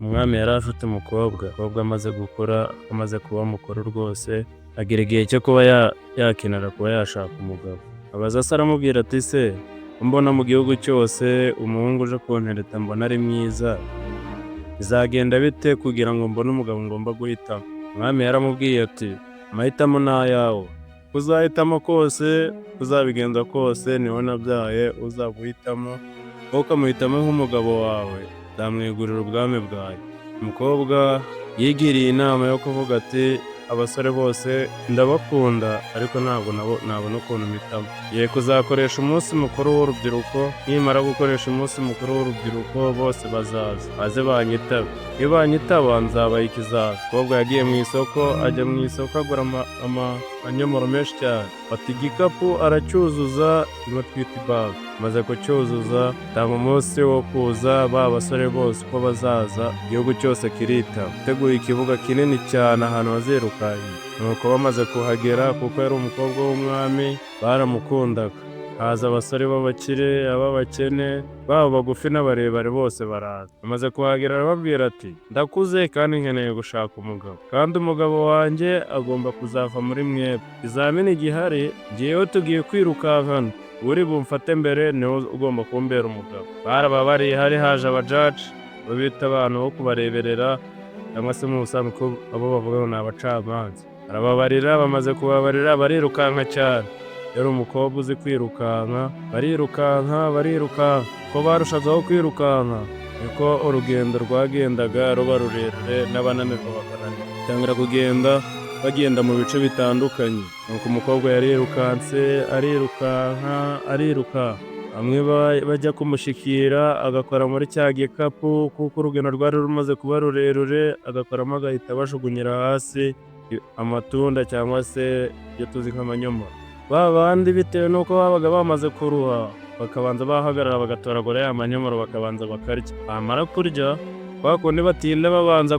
Umwami yari afite umukobwa amaze gukura, amaze kuba mukuru rwose, agera igihe cyo kuba yakenera kuba yashaka umugabo. Abaza se aramubwira ati se mbona mu gihugu cyose umuhungu uje kuntereta mbona ari mwiza, bizagenda bite kugira ngo mbone umugabo ngomba guhitamo? Umwami yaramubwiye ati amahitamo ni ayawe, uzahitamo kose uzabigenda kose niwe nabyaye uzaguhitamo, wowe ukamuhitamo nk'umugabo wawe nzamwegurira ubwami bwawe. Umukobwa yigiriye inama yo kuvuga ati abasore bose ndabakunda ariko ntabwo nabona ukuntu mpitamo. Ngiye kuzakoresha umunsi mukuru w'urubyiruko, nimara gukoresha umunsi mukuru w'urubyiruko bose bazaza baze banyitabe, iyo banyitaba nzabaha ikizaba. Umukobwa yagiye mu isoko, ajya mu isoko agura amanyomoro menshi cyane, fata igikapu aracyuzuza niwo twita ibaga. Amaze kucyuzuza tanga umunsi wo kuza ba basore bose uko bazaza, igihugu cyose kiritaba. Teguye ikibuga kinini cyane ahantu bazirukanye, nuko bamaze kuhagera kuko yari umukobwa w'umwami baramukundaga. Haza abasore b'abakire, ab'abakene, baba bagufi n'abarebare bose baraza. Bamaze kuhagera arababwira ati ndakuze kandi nkeneye gushaka umugabo, kandi umugabo wanjye agomba kuzava muri mwebwe. Ikizamini gihari ngewe tugiye kwirukankana, uri bumfate mbere niwe ugomba kumbera umugabo. Barababariye, hari haje abajaji babita abantu bo kubareberera cyangwa se mu busanzwe abo bavuga ngo ni abacamanza. Arababarira, bamaze kubabarira barirukanka cyane. Yari umukobwa uzi kwirukanka, barirukanka. Ko barushagaho kwirukanka niko urugendo rwagendaga ruba rurerure n'abananirwa bakananirwa. Batangira kugenda bagenda mu bice bitandukanye. Nuko umukobwa yarirukanse ariruka. Bamwe bajya kumushikira agakora muri cya gikapu kuko urugendo rwari rumaze kuba rurerure, agakoramo agahita bashugunyira hasi amatunda cyangwa se ibyo tuzi nk'amanyomoro. Ba bandi bitewe n'uko babaga bamaze kuruha bakabanza bahagarara bagatoragura ya manyomoro bakabanza bakarya. Bamara kurya kwa kundi batinda babanza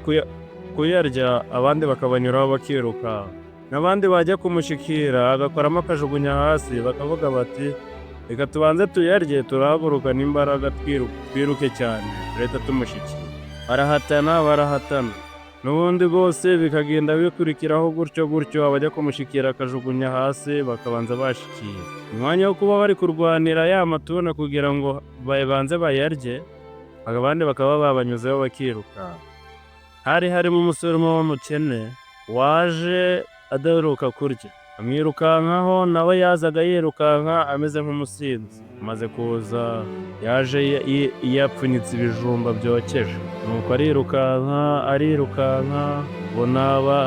kuyarya, abandi bakabanyuraho bakiruka. N'abandi bajya kumushikira agakoramo akajugunya hasi, bakavuga bati reka tubanze tuyarye turahagurukana imbaraga twiruke cyane leta tumushyikira. Barahatana n'ubundi bose bikagenda bikurikiraho gutyo, abajya kumushyikira akajugunya hasi bakabanza bashyikira. Umwanya wo kuba bari kurwanira ya matunda kugira ngo babanze bayarye, abandi bakaba babanyuzeho bakiruka. Hari harimo umusore umwe w'umukene waje adaheruka kurya, amwirukankaho nawe yazaga yirukanka ameze nk'umusinzi. Amaze kuza yaje yapfunyitse ibijumba byokeje, nuko arirukanka ubona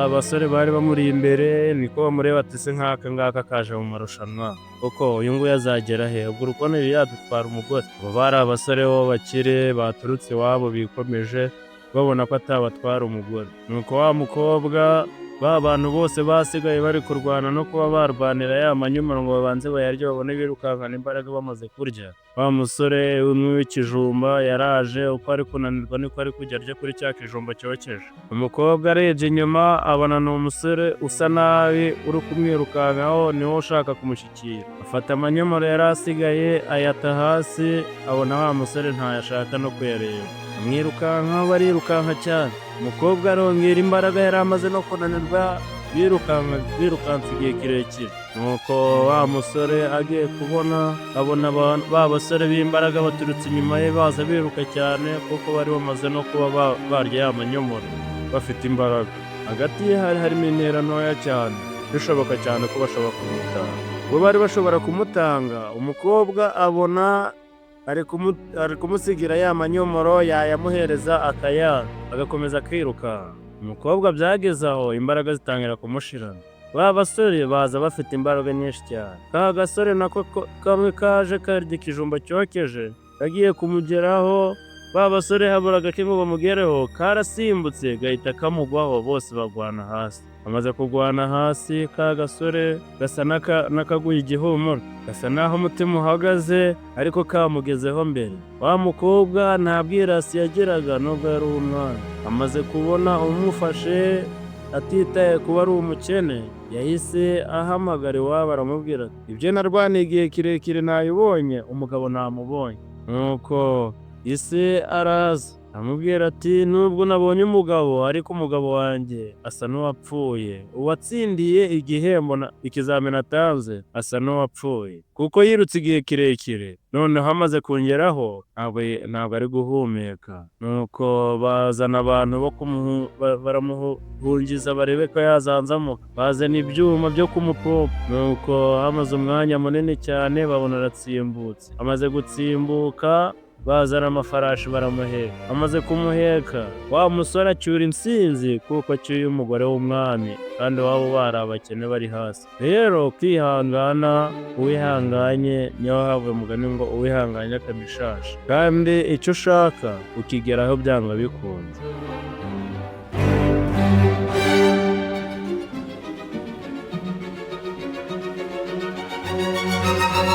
abasore bari bamuri imbere, niko bamureba ati se nk'aka ngaka kaje mu marushanwa koko uyu nguyu azagera he? Ubwo urukono yadutwara umugore. Abo bari abasore b'abakire baturutse iwabo bikomeje, babona ko atabatwara umugore. Nuko wa mukobwa ba bantu bose basigaye bari kurwana no kuba barwanira ya manyomoro ngo babanze bayarye babone birukankana imbaraga bamaze kurya. Wa musore w'ikijumba yaraje, uko ari kunanirwa niko ari kujya arya kuri cya kijumba cyokeje. Umukobwa arebye inyuma abona ni umusore usa nabi uri kumwirukankaho, niwo ushaka kumushyikira. Afata amanyomoro yari asigaye ayata hasi, abona wa musore ntayashaka no kuyareba. Amwirukankaho barirukanka cyane. Umukobwa arongera imbaraga yari amaze no kunanirwa, birukanse igihe kirekire. Nuko wa musore agiye kubona abona ba basore b'imbaraga baturutse inyuma ye baza biruka cyane kuko bari bamaze no kuba barya ya manyomoro bafite imbaraga. Hagati ye hari harimo intera ntoya cyane, bishoboka cyane ko bashobora kumutanga. Bo bari bashobora kumutanga, umukobwa abona ari kumusigira ya manyomoro, yayamuhereza akayanga agakomeza kwiruka. Umukobwa byageze aho imbaraga zitangira kumushirana. Ba basore baza bafite imbaraga nyinshi cyane. Ka gasore nako kamwe kaje karya ikijumba cyokeje kagiye kumugeraho, ba basore haburaga kimwe bamugereho, karasimbutse gahita kamugwaho, bose bagwana hasi. Amaze kugwana hasi, ka gasore gasa n'akaguye igihumuro, gasa naho umutima uhagaze ariko kamugezeho mbere. Wa mukobwa nta bwirasi yagiraga nubwo yari umwana. Amaze kubona umufashe atitaye kuba ari umukene, yahise ahamagara iwabo aramubwira ati ibyo narwaniye igihe kirekire nayibonye, umugabo namubonye. Nuko ise araza amubwira ati nubwo nabonye umugabo ariko umugabo wanjye asa n'uwapfuye, uwatsindiye igihembo ikizamini atanze asa n'uwapfuye kuko yirutse igihe kirekire, noneho amaze kongeraho ntabwo ari guhumeka. Nuko bazana abantu bo baramuhungiza barebe ko yazanzamuka, bazana ibyuma byo kumupompa, nuko hamaze umwanya munini cyane babona aratsimbutse. Amaze gutsimbuka bazana amafarashi baramuheka, amaze kumuheka wa musore acyura intsinzi kuko acyuye umugore w'umwami kandi wabo bari abakene bari hasi. Rero kwihangana, uwihanganye niyo havuye umugani ngo uwihanganye akamishaje, kandi icyo ushaka ukigeraho byanga bikunze.